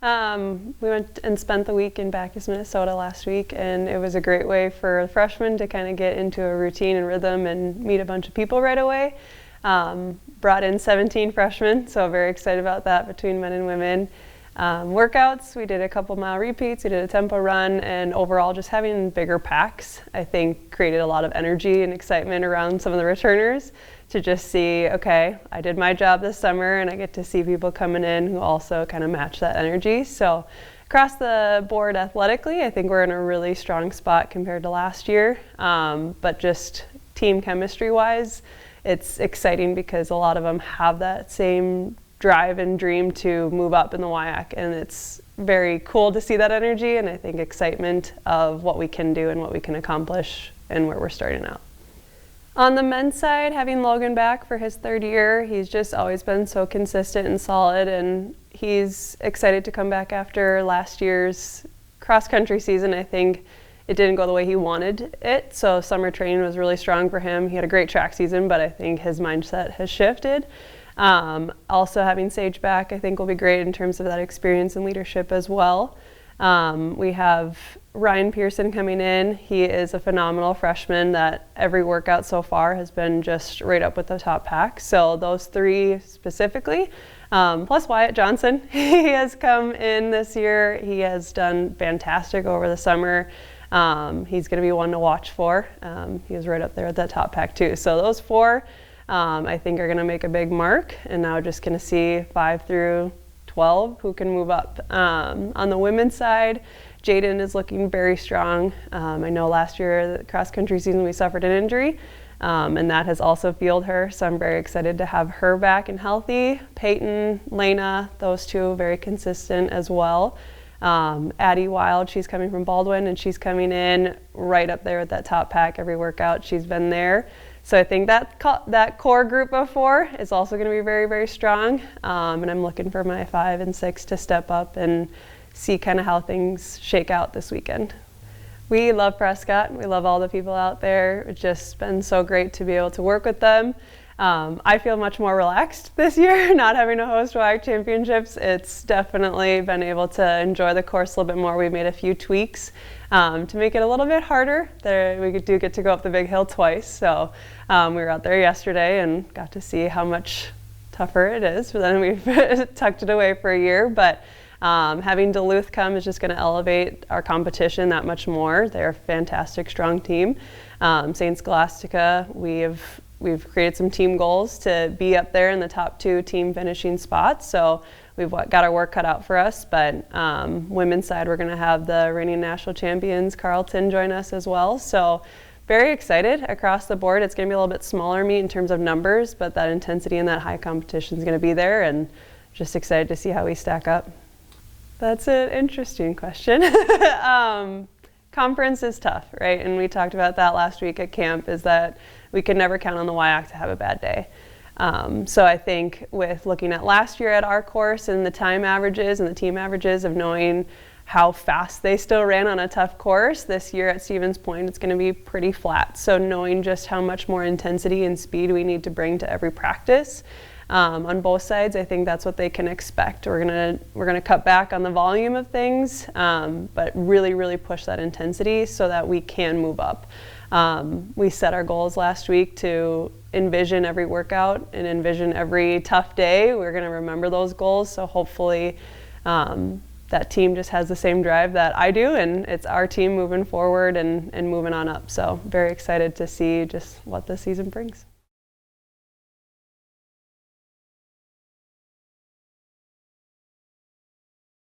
We went and spent the week in Bacchus, Minnesota last week, and it was a great way for freshmen to kind of get into a routine and rhythm and meet a bunch of people right away. Brought in 17 freshmen, so very excited about that between men and women. Workouts, we did a couple mile repeats, we did a tempo run, and overall just having bigger packs, I think created a lot of energy and excitement around some of the returners to just see, okay, I did my job this summer and I get to see people coming in who also kind of match that energy. So across the board athletically, I think we're in a really strong spot compared to last year, but just team chemistry wise, it's exciting because a lot of them have that same drive and dream to move up in the WIAC, and it's very cool to see that energy and I think excitement of what we can do and what we can accomplish and where we're starting out. On the men's side, having Logan back for his third year, he's just always been so consistent and solid, and he's excited to come back after last year's cross-country season. I think it didn't go the way he wanted it, so summer training was really strong for him. He had a great track season, but I think his mindset has shifted. Also having Sage back, I think will be great in terms of that experience and leadership as well. We have Ryan Pearson coming in. He is a phenomenal freshman that every workout so far has been just right up with the top pack. So those three specifically, plus Wyatt Johnson, he has come in this year. He has done fantastic over the summer. He's going to be one to watch for. He was right up there at that top pack too. So those four, I think are going to make a big mark, and now just going to see 5 through 12 who can move up. On the women's side, Jaden is looking very strong. I know last year, the cross-country season, we suffered an injury, and that has also fueled her, so I'm very excited to have her back and healthy. Peyton, Lena, those two very consistent as well. Addie Wild, she's coming from Baldwin, and she's coming in right up there with that top pack every workout. She's been there. So I think that core group of 4 is also going to be very, very strong. And I'm looking for my 5 and 6 to step up and see kind of how things shake out this weekend. We love Prescott. We love all the people out there. It's just been so great to be able to work with them. I feel much more relaxed this year, not having to host WIAC championships. It's definitely been able to enjoy the course a little bit more. We've made a few tweaks to make it a little bit harder. We do get to go up the big hill twice, so we were out there yesterday and got to see how much tougher it is. But then we've tucked it away for a year, but having Duluth come is just going to elevate our competition that much more. They're a fantastic, strong team. St. Scholastica, we've created some team goals to be up there in the top 2 team finishing spots. So we've got our work cut out for us. But women's side, we're going to have the reigning national champions, Carleton, join us as well. So very excited across the board. It's going to be a little bit smaller meet in terms of numbers, but that intensity and that high competition is going to be there, and just excited to see how we stack up. That's an interesting question. Conference is tough, right? And we talked about that last week at camp, is that we could never count on the WIAC to have a bad day. So I think with looking at last year at our course and the time averages and the team averages of knowing how fast they still ran on a tough course, this year at Stevens Point it's going to be pretty flat. So knowing just how much more intensity and speed we need to bring to every practice on both sides, I think that's what they can expect. We're gonna cut back on the volume of things, but really, really push that intensity so that we can move up. We set our goals last week to envision every workout and envision every tough day. We're going to remember those goals, so hopefully that team just has the same drive that I do, and it's our team moving forward and moving on up. So very excited to see just what the season brings.